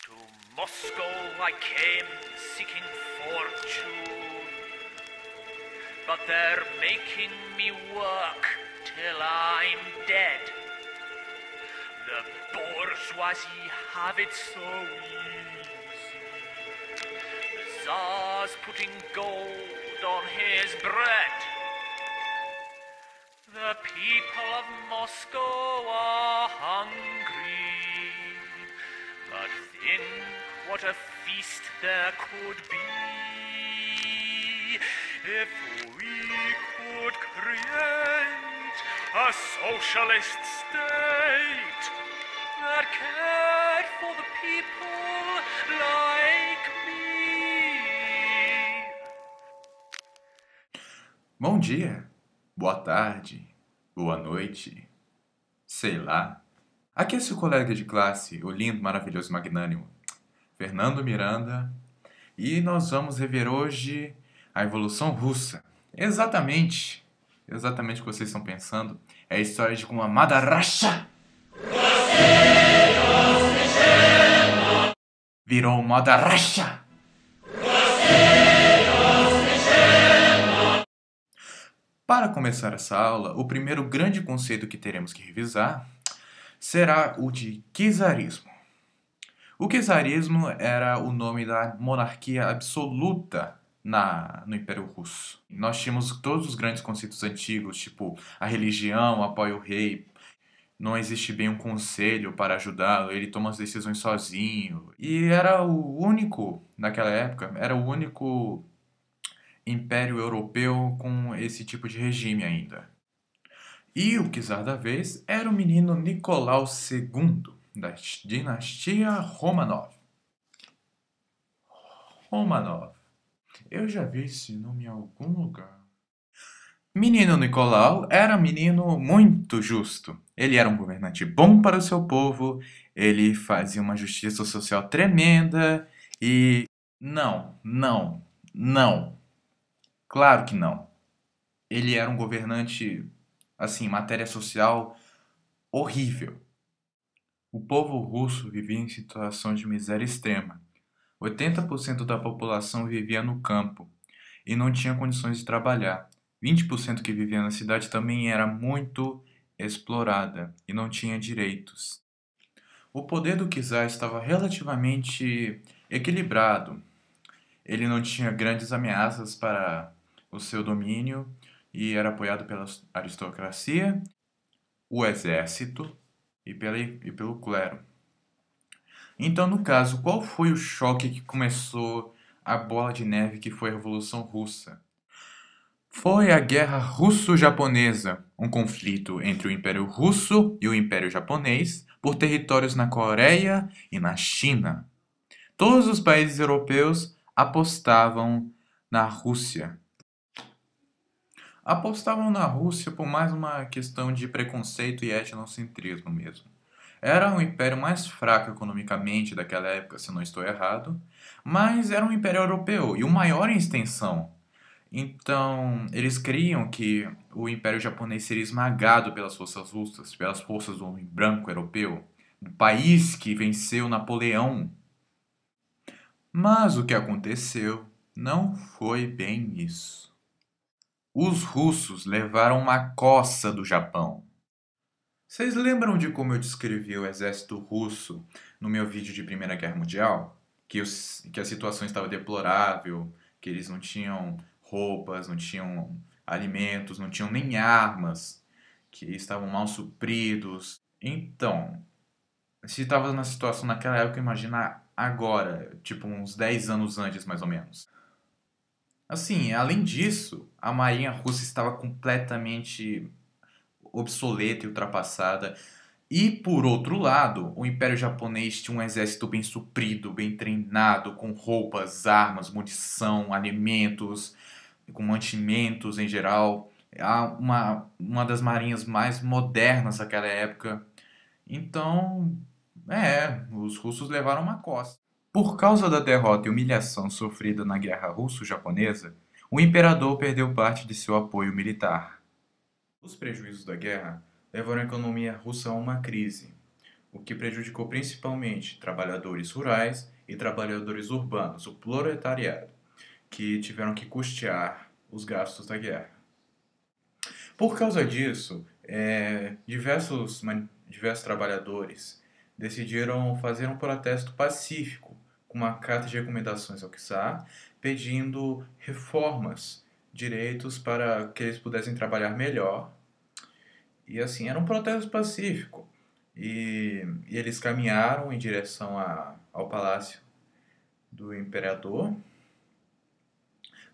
To Moscow I came seeking fortune, but they're making me work till I'm dead. The bourgeoisie have it so easy. The Tsar's putting gold on his bread. The people of Moscow are hungry, but think what a feast there could be if we could create a socialist state that cared for the people like me. Bom dia, boa tarde, boa noite, sei lá. Aqui é seu colega de classe, o lindo, maravilhoso, magnânimo, Fernando Miranda, e nós vamos rever hoje a Evolução Russa. Exatamente o que vocês estão pensando. É a história de como a Madarasha virou Madarasha. Para começar essa aula, o primeiro grande conceito que teremos que revisar será o de czarismo. O czarismo era o nome da monarquia absoluta no Império Russo. Nós tínhamos todos os grandes conceitos antigos, tipo a religião apoia o rei, não existe bem um conselho para ajudá-lo, ele toma as decisões sozinho. E era o único, naquela época, era o único império europeu com esse tipo de regime ainda. E o czar da vez era o menino Nicolau II, da dinastia Romanov. Romanov. Eu já vi esse nome em algum lugar. Menino Nicolau era um menino muito justo. Ele era um governante bom para o seu povo, ele fazia uma justiça social tremenda e... Não. Claro que não. Ele era um governante, assim, matéria social horrível. O povo russo vivia em situação de miséria extrema. 80% da população vivia no campo e não tinha condições de trabalhar. 20% que vivia na cidade também era muito explorada e não tinha direitos. O poder do czar estava relativamente equilibrado. Ele não tinha grandes ameaças para o seu domínio e era apoiado pela aristocracia, o exército e pelo clero. Então, no caso, qual foi o choque que começou a bola de neve que foi a Revolução Russa? Foi a Guerra Russo-Japonesa, um conflito entre o Império Russo e o Império Japonês por territórios na Coreia e na China. Todos os países europeus apostavam na Rússia. Apostavam na Rússia por mais uma questão de preconceito e etnocentrismo mesmo. Era um império mais fraco economicamente daquela época, se não estou errado, mas era um império europeu e o maior em extensão. Então, eles criam que o Império Japonês seria esmagado pelas forças russas, pelas forças do homem branco europeu, do país que venceu Napoleão. Mas o que aconteceu não foi bem isso. Os russos levaram uma coça do Japão. Vocês lembram de como eu descrevi o exército russo no meu vídeo de Primeira Guerra Mundial? Que a situação estava deplorável, que eles não tinham roupas, não tinham alimentos, não tinham nem armas, que estavam mal supridos. Então, se estava na situação naquela época, imagina agora, tipo uns 10 anos antes mais ou menos. Assim, além disso, a marinha russa estava completamente obsoleta e ultrapassada. E, por outro lado, o Império Japonês tinha um exército bem suprido, bem treinado, com roupas, armas, munição, alimentos, com mantimentos em geral. Uma das marinhas mais modernas daquela época. Então, os russos levaram uma coça. Por causa da derrota e humilhação sofrida na Guerra Russo-Japonesa, o imperador perdeu parte de seu apoio militar. Os prejuízos da guerra levaram a economia russa a uma crise. o que prejudicou principalmente trabalhadores rurais e trabalhadores urbanos, o proletariado, que tiveram que custear os gastos da guerra. Por causa disso, diversos trabalhadores decidiram fazer um protesto pacífico com uma carta de recomendações ao czar, pedindo reformas, direitos para que eles pudessem trabalhar melhor. E assim, era um protesto pacífico. E eles caminharam em direção ao palácio do imperador,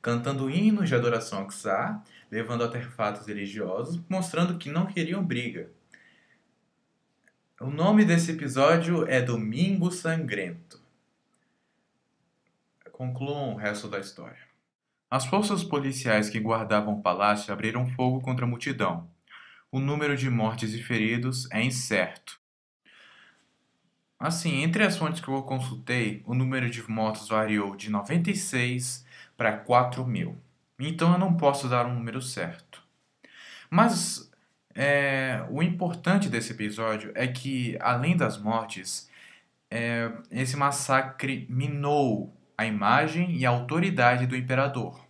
cantando hinos de adoração ao czar, levando artefatos religiosos, mostrando que não queriam briga. O nome desse episódio é Domingo Sangrento. Concluam o resto da história. As forças policiais que guardavam o palácio abriram fogo contra a multidão. O número de mortes e feridos é incerto. Assim, entre as fontes que eu consultei, o número de mortos variou de 96 para 4.000. Então eu não posso dar um número certo. Mas o importante desse episódio é que, além das mortes, esse massacre minou a imagem e a autoridade do imperador.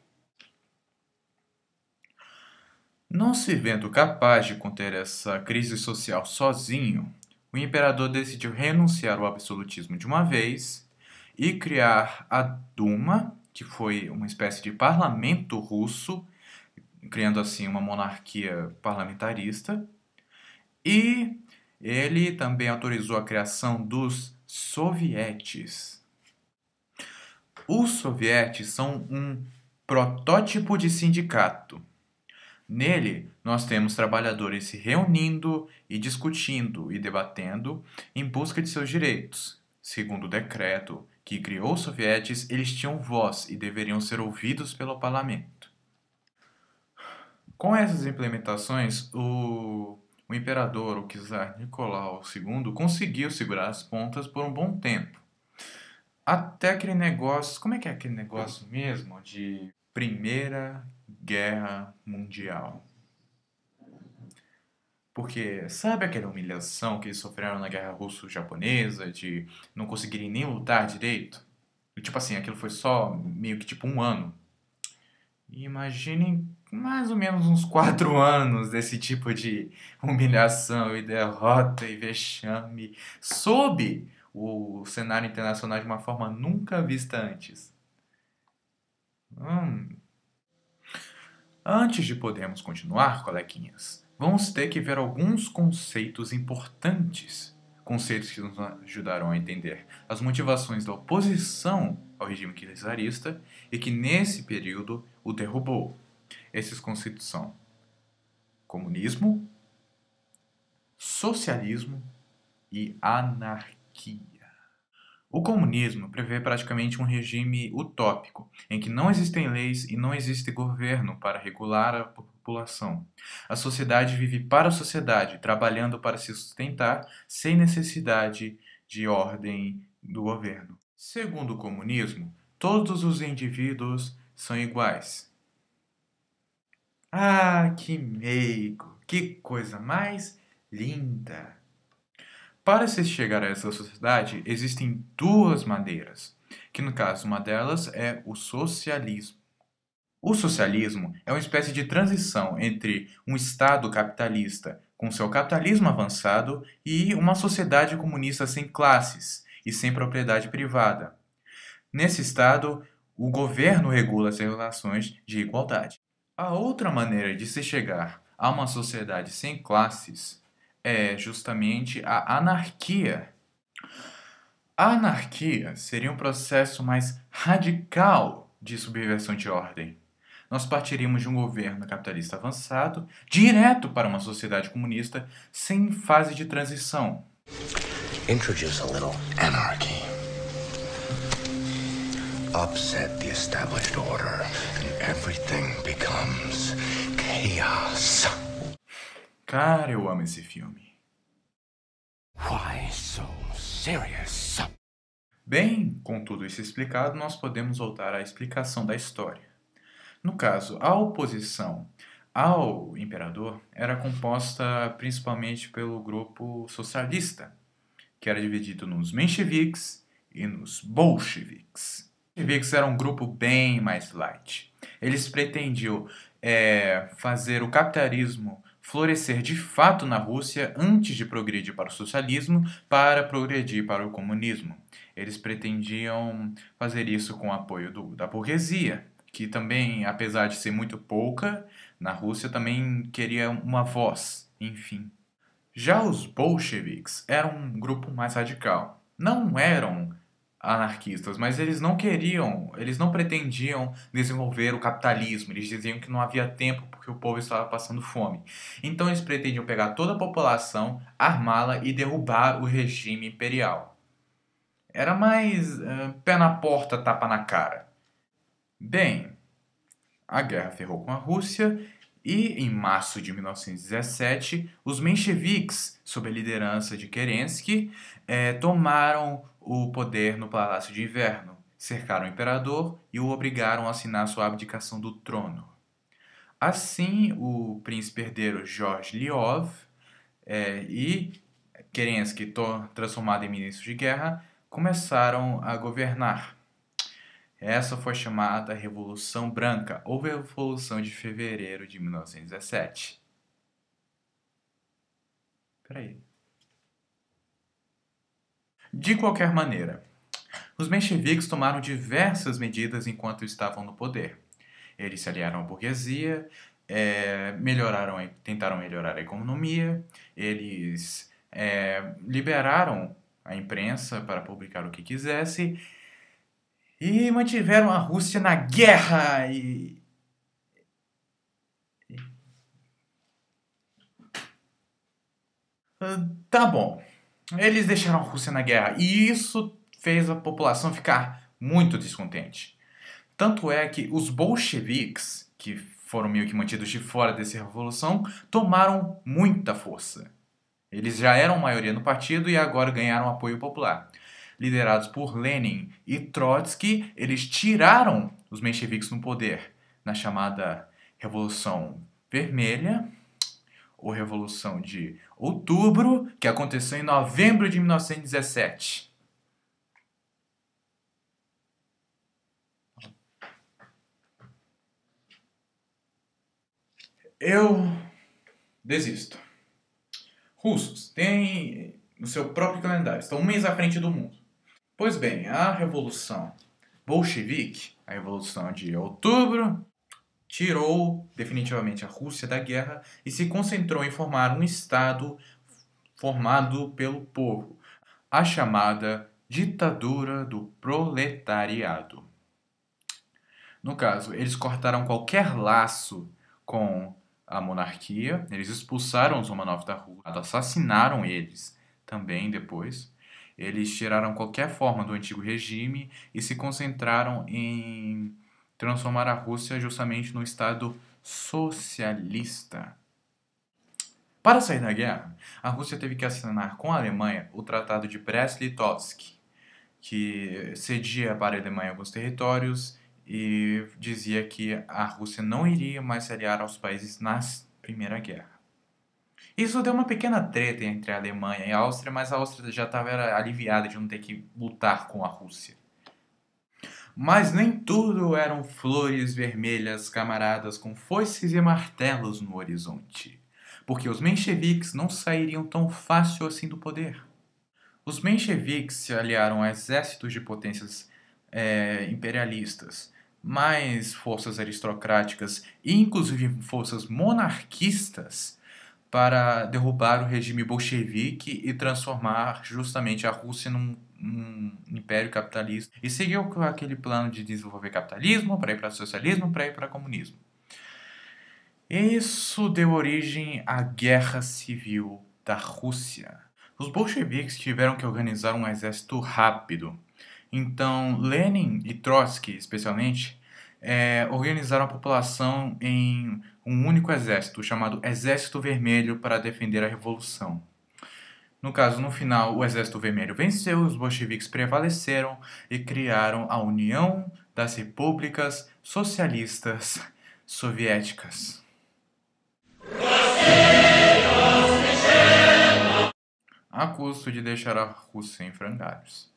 Não se vendo capaz de conter essa crise social sozinho, o imperador decidiu renunciar ao absolutismo de uma vez e criar a Duma, que foi uma espécie de parlamento russo, criando assim uma monarquia parlamentarista, e ele também autorizou a criação dos sovietes. Os sovietes são um protótipo de sindicato. Nele, nós temos trabalhadores se reunindo e discutindo e debatendo em busca de seus direitos. Segundo o decreto que criou os sovietes, eles tinham voz e deveriam ser ouvidos pelo parlamento. Com essas implementações, o imperador, o czar Nicolau II, conseguiu segurar as pontas por um bom tempo. Até aquele negócio, como é que é aquele negócio mesmo de Primeira Guerra Mundial? Porque sabe aquela humilhação que eles sofreram na Guerra Russo-Japonesa, de não conseguirem nem lutar direito? E, tipo assim, aquilo foi só meio que tipo um ano. E imaginem mais ou menos uns 4 anos desse tipo de humilhação e derrota e vexame sob o cenário internacional de uma forma nunca vista antes. Antes de podermos continuar, coleguinhas, vamos ter que ver alguns conceitos importantes. Conceitos que nos ajudarão a entender as motivações da oposição ao regime czarista e que nesse período o derrubou. Esses conceitos são comunismo, socialismo e anarquia. O comunismo prevê praticamente um regime utópico, em que não existem leis e não existe governo para regular a população. A sociedade vive para a sociedade, trabalhando para se sustentar, sem necessidade de ordem do governo. Segundo o comunismo, todos os indivíduos são iguais. Ah, que meigo! Que coisa mais linda! Para se chegar a essa sociedade, existem duas maneiras, que no caso uma delas é o socialismo. O socialismo é uma espécie de transição entre um Estado capitalista com seu capitalismo avançado e uma sociedade comunista sem classes e sem propriedade privada. Nesse Estado, o governo regula as relações de igualdade. A outra maneira de se chegar a uma sociedade sem classes é justamente a anarquia. A anarquia seria um processo mais radical de subversão de ordem. Nós partiríamos de um governo capitalista avançado direto para uma sociedade comunista sem fase de transição. Introduce a little anarchy. Upset the established order and everything becomes chaos. Cara, eu amo esse filme. Why so serious? Bem, com tudo isso explicado, nós podemos voltar à explicação da história. No caso, a oposição ao imperador era composta principalmente pelo grupo socialista, que era dividido nos mencheviques e nos bolcheviques. Os mencheviques eram um grupo bem mais light. Eles pretendiam fazer o capitalismo florescer de fato na Rússia antes de progredir para o socialismo, para progredir para o comunismo. Eles pretendiam fazer isso com o apoio da burguesia, que também, apesar de ser muito pouca, na Rússia também queria uma voz, enfim. Já os bolcheviques eram um grupo mais radical. Não eram anarquistas, mas eles não pretendiam desenvolver o capitalismo. Eles diziam que não havia tempo porque o povo estava passando fome. Então eles pretendiam pegar toda a população, armá-la e derrubar o regime imperial. Era mais pé na porta, tapa na cara. Bem, a guerra ferrou com a Rússia e, em março de 1917, os mencheviques, sob a liderança de Kerensky, tomaram o poder no Palácio de Inverno, cercaram o imperador e o obrigaram a assinar sua abdicação do trono. Assim, o príncipe herdeiro George Lyov e Kerensky, transformado em ministro de guerra, começaram a governar. Essa foi chamada Revolução Branca, ou Revolução de Fevereiro de 1917. Peraí. De qualquer maneira, os mencheviques tomaram diversas medidas enquanto estavam no poder. Eles se aliaram à burguesia, tentaram melhorar a economia, eles liberaram a imprensa para publicar o que quisesse e mantiveram a Rússia na guerra Tá bom. Eles deixaram a Rússia na guerra e isso fez a população ficar muito descontente. Tanto é que os bolcheviques, que foram meio que mantidos de fora dessa revolução, tomaram muita força. Eles já eram maioria no partido e agora ganharam apoio popular. Liderados por Lenin e Trotsky, eles tiraram os mencheviques no poder na chamada Revolução Vermelha, ou Revolução de Outubro, que aconteceu em novembro de 1917. Eu desisto. Russos têm o seu próprio calendário, estão um mês à frente do mundo. Pois bem, a Revolução Bolchevique, a Revolução de Outubro, tirou definitivamente a Rússia da guerra e se concentrou em formar um Estado formado pelo povo, a chamada ditadura do proletariado. No caso, eles cortaram qualquer laço com a monarquia, eles expulsaram os Romanov da Rússia, assassinaram eles também depois. Eles tiraram qualquer forma do antigo regime e se concentraram em transformar a Rússia justamente num Estado socialista. Para sair da guerra, a Rússia teve que assinar com a Alemanha o Tratado de Brest-Litovsk, que cedia para a Alemanha alguns territórios e dizia que a Rússia não iria mais se aliar aos países na Primeira Guerra. Isso deu uma pequena treta entre a Alemanha e a Áustria, mas a Áustria já estava aliviada de não ter que lutar com a Rússia. Mas nem tudo eram flores vermelhas camaradas com foices e martelos no horizonte, porque os mencheviques não sairiam tão fácil assim do poder. Os mencheviques se aliaram a exércitos de potências imperialistas, mais forças aristocráticas e inclusive forças monarquistas para derrubar o regime bolchevique e transformar justamente a Rússia num império capitalista. E seguiu com aquele plano de desenvolver capitalismo, para ir para socialismo, para ir para comunismo. Isso deu origem à Guerra Civil da Rússia. Os bolcheviques tiveram que organizar um exército rápido. Então, Lenin e Trotsky, especialmente, organizaram a população em um único exército, chamado Exército Vermelho, para defender a Revolução. No caso, no final, o Exército Vermelho venceu, os bolcheviques prevaleceram e criaram a União das Repúblicas Socialistas Soviéticas. a custo de deixar a Rússia em frangalhos.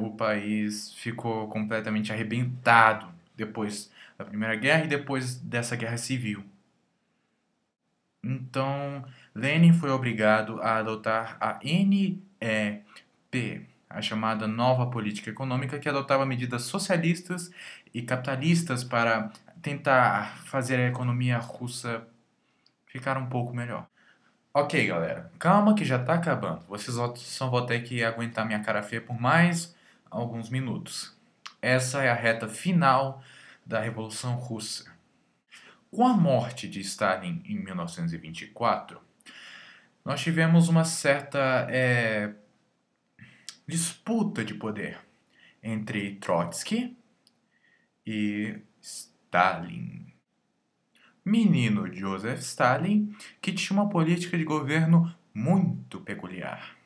O país ficou completamente arrebentado depois da Primeira Guerra e depois dessa guerra civil. Então, Lenin foi obrigado a adotar a NEP, a chamada Nova Política Econômica, que adotava medidas socialistas e capitalistas para tentar fazer a economia russa ficar um pouco melhor. Ok, galera, calma que já tá acabando. Vocês só vão ter que aguentar minha cara feia por mais alguns minutos. Essa é a reta final da Revolução Russa. Com a morte de Stalin em 1924, nós tivemos uma certa disputa de poder entre Trotsky e Stalin. Menino Joseph Stalin, que tinha uma política de governo muito peculiar.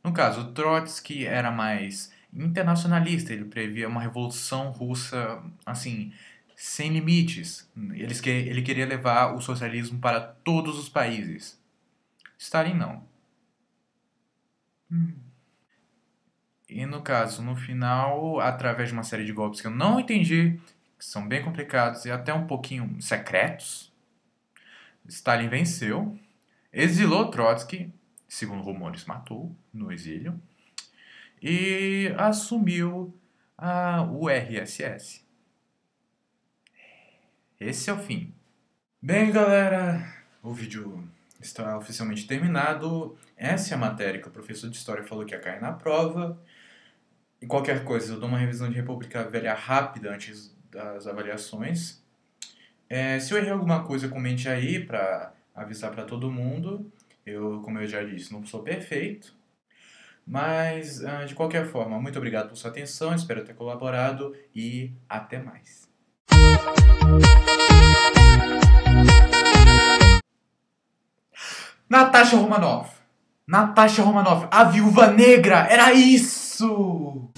No caso, Trotsky era mais internacionalista, ele previa uma revolução russa, assim, sem limites. Ele queria levar o socialismo para todos os países. Stalin não. E no caso, no final, através de uma série de golpes que eu não entendi, que são bem complicados e até um pouquinho secretos, Stalin venceu, exilou Trotsky, segundo rumores matou no exílio, e assumiu o RSS. Esse é o fim. Bem, galera, o vídeo está oficialmente terminado. Essa é a matéria que o professor de História falou que ia cair na prova. E qualquer coisa, eu dou uma revisão de República Velha rápida antes das avaliações. Se eu errei alguma coisa, comente aí para avisar para todo mundo. Como eu já disse, não sou perfeito. Mas, de qualquer forma, muito obrigado por sua atenção, espero ter colaborado e até mais. Natasha Romanoff, a Viúva Negra, era isso!